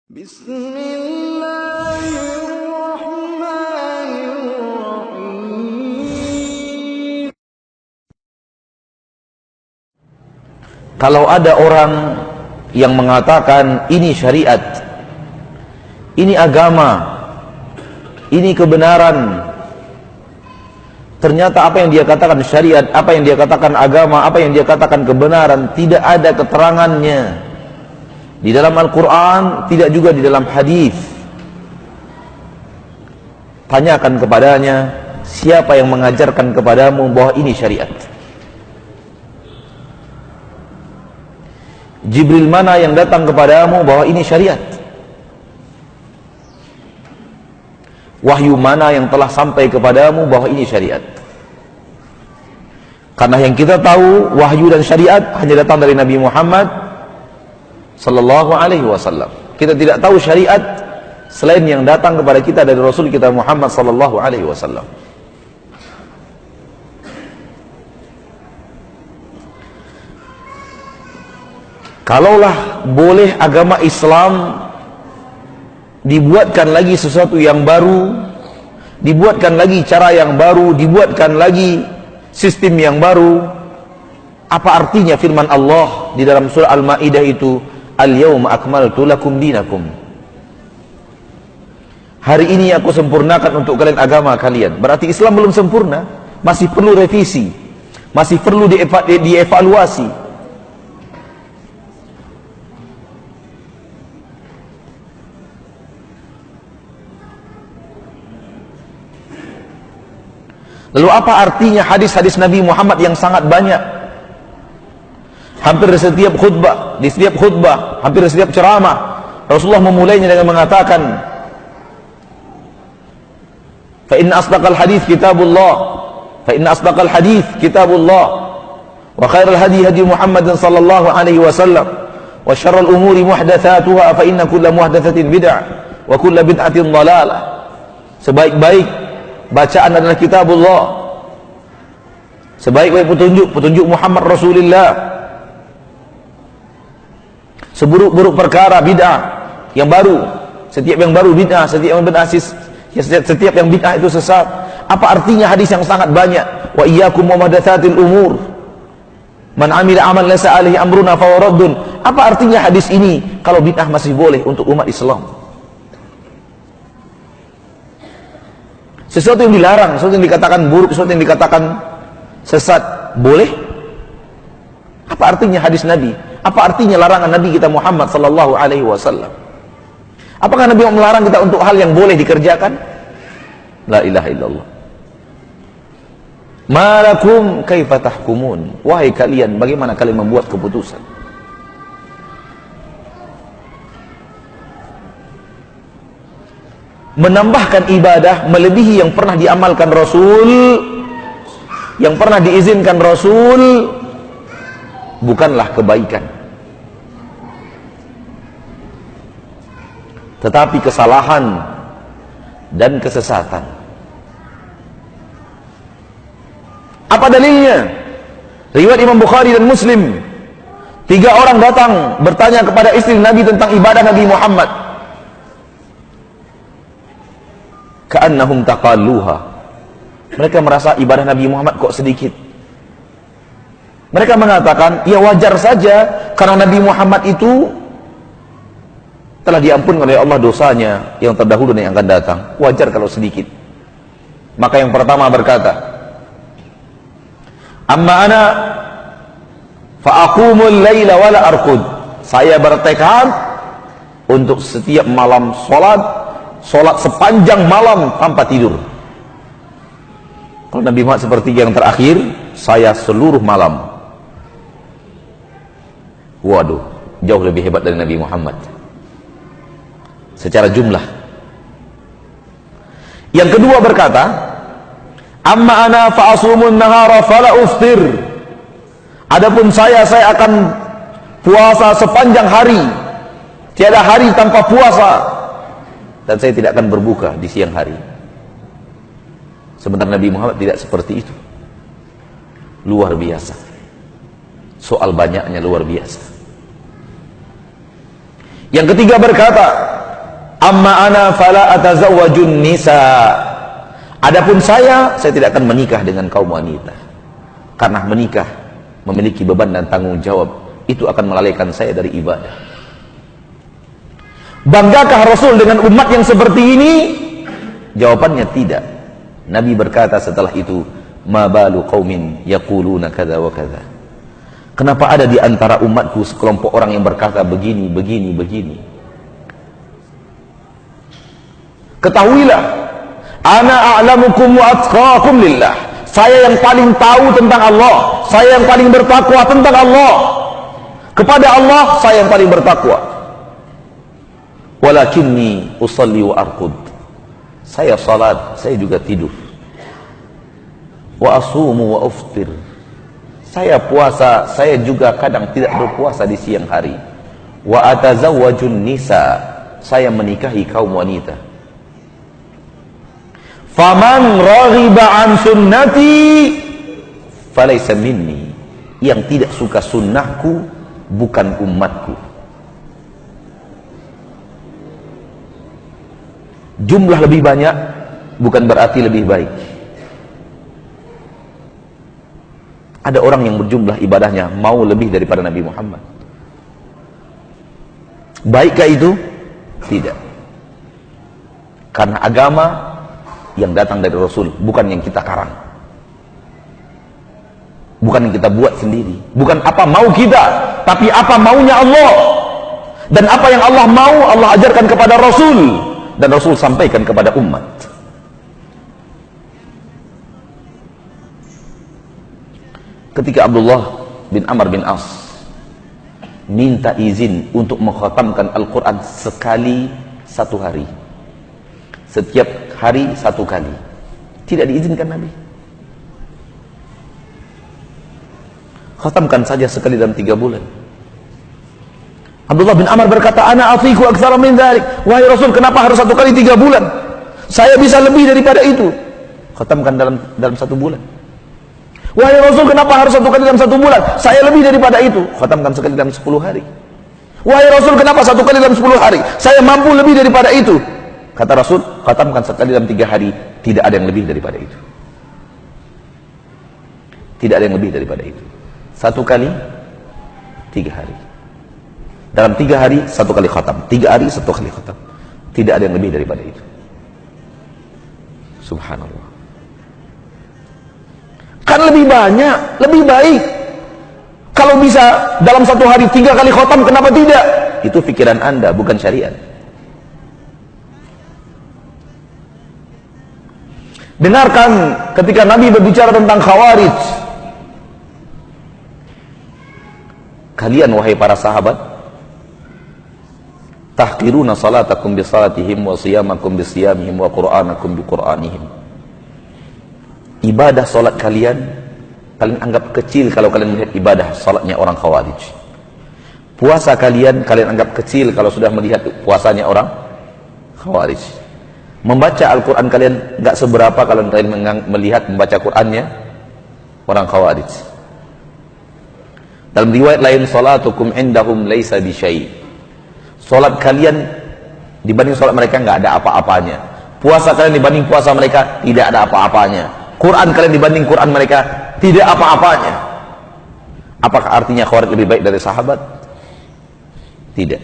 Bismillahirrahmanirrahim. Kalau ada orang yang mengatakan ini syariat, ini agama, ini kebenaran, ternyata apa yang dia katakan syariat, apa yang dia katakan agama, apa yang dia katakan kebenaran, tidak ada keterangannya di dalam Al-Quran, tidak juga di dalam hadis. Tanyakan kepadanya, siapa yang mengajarkan kepadamu bahwa ini syariat? Jibril mana yang datang kepadamu bahwa ini syariat? Wahyu mana yang telah sampai kepadamu bahwa ini syariat? Karena yang kita tahu, wahyu dan syariat hanya datang dari Nabi Muhammad sallallahu alaihi wasallam. Kita tidak tahu syariat selain yang datang kepada kita dari Rasul kita Muhammad sallallahu alaihi wasallam. Kalaulah boleh agama Islam dibuatkan lagi sesuatu yang baru, dibuatkan lagi cara yang baru, dibuatkan lagi sistem yang baru, apa artinya firman Allah di dalam surah Al-Maidah itu, Al-yawma akmaltu lakum dinakum. Hari ini aku sempurnakan untuk kalian agama kalian. Berarti Islam belum sempurna, masih perlu revisi, masih perlu dievaluasi. Lalu apa artinya hadis-hadis Nabi Muhammad yang sangat banyak? Hampir di setiap khutbah, hampir di setiap ceramah, Rasulullah memulainya dengan mengatakan, fa inna asdaqal hadits kitabullah, wa khairal hadi hadi Muhammadin sallallahu alaihi wasallam, wa syarrul umuri muhdatsatuha, fa inna kulla muhdatsatin bid'ah, wa kulla bid'atin dhalalah. Sebaik-baik bacaan adalah kitabullah, sebaik-baik petunjuk Muhammad Rasulullah. Seburuk-buruk perkara bid'ah yang baru, setiap yang baru bid'ah, setiap yang bid'ah itu sesat. Apa artinya hadis yang sangat banyak? Wa iyyakum wa muhdatsatil umur, man amila amal laysa alaihi amruna fa huwa raddun. Apa artinya hadis ini kalau bid'ah masih boleh untuk umat Islam? Sesuatu yang dilarang, sesuatu yang dikatakan buruk, sesuatu yang dikatakan sesat boleh? Apa artinya hadis Nabi? Apa artinya larangan Nabi kita Muhammad sallallahu alaihi wasallam? Apakah Nabi melarang kita untuk hal yang boleh dikerjakan? La ilaha illallah. Malakum kaifa tahkumun? Wahai kalian, bagaimana kalian membuat keputusan? Menambahkan ibadah melebihi yang pernah diamalkan Rasul, yang pernah diizinkan Rasul, bukanlah kebaikan, tetapi kesalahan dan kesesatan. Apa dalilnya? Riwayat Imam Bukhari dan Muslim, 3 orang datang bertanya kepada istri Nabi tentang ibadah Nabi Muhammad. Ka'annahum taqalluha. Mereka merasa ibadah Nabi Muhammad kok sedikit. Mereka mengatakan, ya wajar saja karena Nabi Muhammad itu telah diampunkan oleh Allah dosanya yang terdahulu dan yang akan datang. Wajar kalau sedikit. Maka yang pertama berkata, amma ana fa aqumul laila wala arqud. Saya bertekad untuk setiap malam salat sepanjang malam tanpa tidur. Kalau Nabi Muhammad seperti yang terakhir, saya seluruh malam. Waduh, jauh lebih hebat dari Nabi Muhammad secara jumlah. Yang kedua berkata, amma ana fa asumun nahara fala uftir. Adapun saya akan puasa sepanjang hari, tiada hari tanpa puasa, dan saya tidak akan berbuka di siang hari. Sementara Nabi Muhammad tidak seperti itu. Luar biasa. Soal banyaknya luar biasa. Yang ketiga berkata, amma ana fala atazawwajun nisa. Adapun saya tidak akan menikah dengan kaum wanita. Karena menikah memiliki beban dan tanggung jawab, itu akan melalaikan saya dari ibadah. Banggakah Rasul dengan umat yang seperti ini? Jawabannya tidak. Nabi berkata setelah itu, ma balu qaumin yaquluna kadza wa kadza. Kenapa ada di antara umatku sekelompok orang yang berkata begini, begini, begini? Ketahuilah, ana a'lamukum wa atqakum lillah. Saya yang paling tahu tentang Allah, saya yang paling bertakwa tentang Allah. Kepada Allah saya yang paling bertakwa. Walakinni usalli wa arqud. Saya salat, saya juga tidur. Wa asumu wa uftir. Saya puasa, saya juga kadang tidak berpuasa di siang hari. Wa atazawwajun nisa. Saya menikahi kaum wanita. Faman raghiba an sunnati falaysa minni. Yang tidak suka sunnahku bukan umatku. Jumlah lebih banyak bukan berarti lebih baik. Ada orang yang berjumlah ibadahnya mau lebih daripada Nabi Muhammad. Baikkah itu? Tidak. Karena agama yang datang dari Rasul, bukan yang kita karang, bukan yang kita buat sendiri, bukan apa mau kita, tapi apa maunya Allah. Dan apa yang Allah mau, Allah ajarkan kepada Rasul, dan Rasul sampaikan kepada umat. Ketika Abdullah bin Amr bin As minta izin untuk mengkhatamkan Al-Quran sekali satu hari, setiap hari satu kali, tidak diizinkan Nabi. Khatamkan saja sekali dalam 3 bulan. Abdullah bin Amr berkata, ana atiku aktsara min dzalik. Wahai Rasul, kenapa harus 1 kali 3 bulan? Saya bisa lebih daripada itu. Khatamkan dalam 1 bulan. Wahai Rasul, kenapa harus 1 kali dalam 1 bulan? Saya lebih daripada itu. Khatamkan sekali dalam 10 hari. Wahai Rasul, kenapa 1 kali dalam 10 hari? Saya mampu lebih daripada itu. Kata Rasul, khatamkan sekali dalam 3 hari. Tidak ada yang lebih daripada itu. Tidak ada yang lebih daripada itu. 1 kali 3 hari. Dalam 3 hari 1 kali khatam. 3 hari 1 kali khatam. Tidak ada yang lebih daripada itu. Subhanallah. Kan lebih banyak, lebih baik. Kalau bisa dalam 1 hari 3 kali khatam, kenapa tidak? Itu pikiran Anda, bukan syariat. Dengarkan ketika Nabi berbicara tentang Khawarij. Kalian wahai para sahabat, tahqiruna salatakum bi salatihim wa siyamakum bi siyamihim wa qur'anakum bi qur'anihim. Ibadah salat kalian anggap kecil kalau kalian melihat ibadah salatnya orang Khawarij. Puasa kalian anggap kecil kalau sudah melihat puasanya orang Khawarij. Membaca Al-Quran kalian enggak seberapa kalau kalian melihat membaca Qurannya orang Khawarij. Dalam riwayat lain, salatukum indahum laisa bisyai. Salat kalian dibanding salat mereka enggak ada apa-apanya. Puasa kalian dibanding puasa mereka tidak ada apa-apanya. Quran kalian dibanding Quran mereka tidak apa-apanya. Apakah artinya Khawarij lebih baik dari sahabat? Tidak.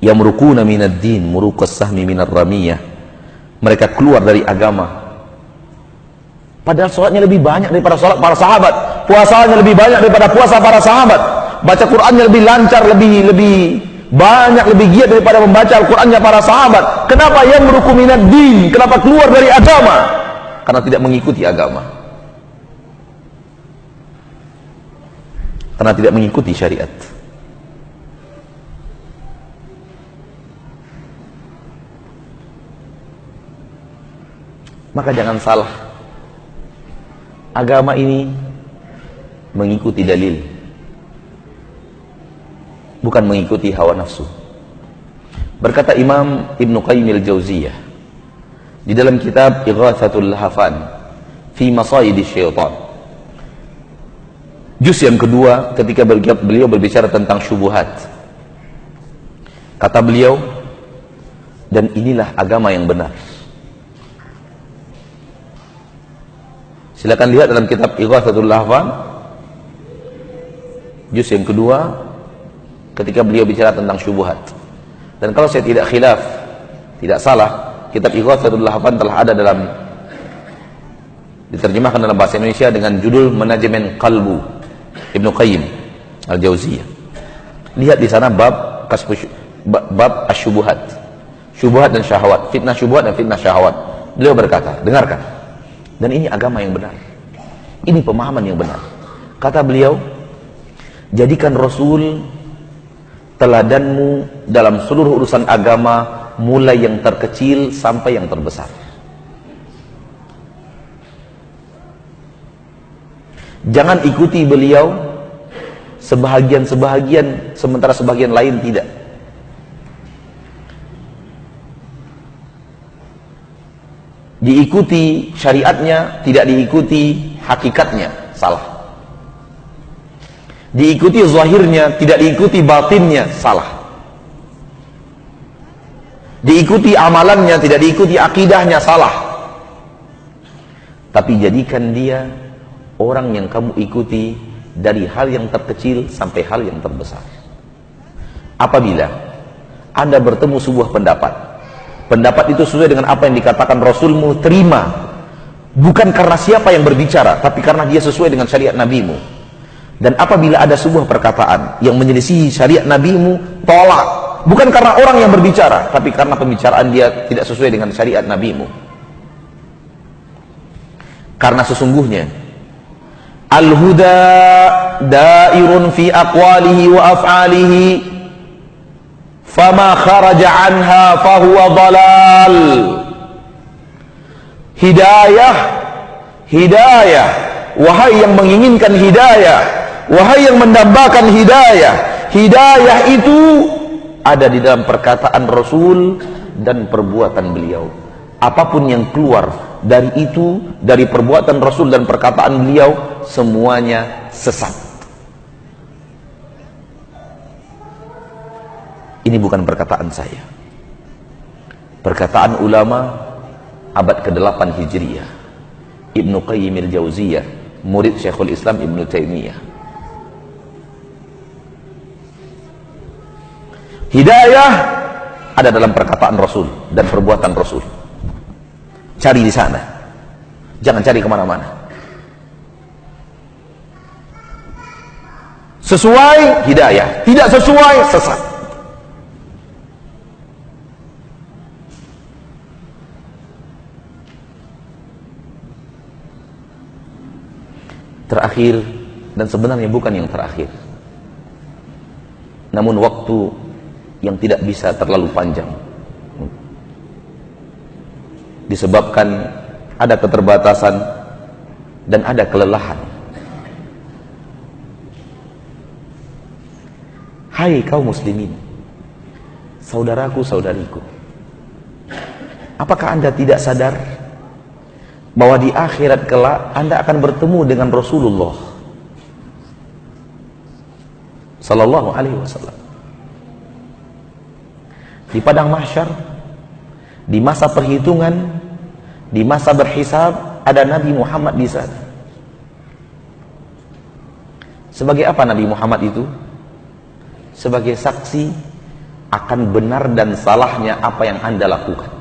Yamruquna minad din muruqas sahmi minar ramiyah. Mereka keluar dari agama. Padahal sholatnya lebih banyak daripada sholat para sahabat. Puasanya lebih banyak daripada puasa para sahabat. Baca Qurannya lebih lancar, lebih banyak, lebih giat daripada membaca Al-Qurannya para sahabat. Kenapa yamruqu minad din? Kenapa keluar dari agama? Karena tidak mengikuti agama. Karena tidak mengikuti syariat. Maka jangan salah. Agama ini mengikuti dalil, bukan mengikuti hawa nafsu. Berkata Imam Ibn Qayyim al-Jauziyah di dalam kitab Ighatsatul Lahafan fi Masayidis Syaitan, juz yang kedua, ketika beliau berbicara tentang syubhat, Kata beliau, dan inilah agama yang benar. Silakan lihat dalam kitab Ighatsatul Lahfan juz yang kedua, ketika beliau bicara tentang syubhat. Dan kalau saya tidak khilaf, tidak salah, kitab Ighatsatul Lahfan telah ada diterjemahkan dalam bahasa Indonesia dengan judul Manajemen Qalbu, Ibnu Qayyim Al-Jauziyah. Lihat di sana bab asyubuhat, syubhat dan syahwat, fitnah syubhat dan fitnah syahwat. Beliau berkata, dengarkan, dan ini agama yang benar, ini pemahaman yang benar. Kata beliau, jadikan Rasul teladanmu dalam seluruh urusan agama, mulai yang terkecil sampai yang terbesar. Jangan ikuti beliau sebahagian sementara sebagian lain tidak. Diikuti syariatnya, tidak diikuti hakikatnya, salah. Diikuti zahirnya, tidak diikuti batinnya, salah. Diikuti amalannya, tidak diikuti akidahnya, salah. Tapi jadikan dia orang yang kamu ikuti dari hal yang terkecil sampai hal yang terbesar. Apabila Anda bertemu sebuah pendapat itu sesuai dengan apa yang dikatakan Rasulmu, terima. Bukan karena siapa yang berbicara, tapi karena dia sesuai dengan syariat nabimu. Dan apabila ada sebuah perkataan yang menyelisihi syariat nabimu, tolak. Bukan karena orang yang berbicara, tapi karena pembicaraan dia tidak sesuai dengan syariat nabimu. Karena sesungguhnya al-huda dairun fi aqwalihi wa af'alihi, fama kharaja anha fahuwa dalal. Hidayah, wahai yang menginginkan hidayah, wahai yang mendambakan hidayah, hidayah itu ada di dalam perkataan Rasul dan perbuatan beliau. Apapun yang keluar dari itu, dari perbuatan Rasul dan perkataan beliau, semuanya sesat. Ini bukan perkataan saya, perkataan ulama abad ke-8 Hijriyah, Ibnu Qayyim Al-Jauziyah, murid Syekhul Islam Ibnu Taimiyah. Hidayah ada dalam perkataan Rasul dan perbuatan Rasul. Cari di sana, jangan cari kemana-mana. Sesuai hidayah, tidak sesuai sesat. Terakhir, dan sebenarnya bukan yang terakhir, namun waktu yang tidak bisa terlalu panjang disebabkan ada keterbatasan dan ada kelelahan. Hai kaum muslimin, saudaraku saudariku, apakah Anda tidak sadar bahwa di akhirat kelak Anda akan bertemu dengan Rasulullah sallallahu alaihi wasallam di padang mahsyar, di masa perhitungan, di masa berhisab? Ada Nabi Muhammad di sana. Sebagai apa Nabi Muhammad itu? Sebagai saksi akan benar dan salahnya apa yang Anda lakukan.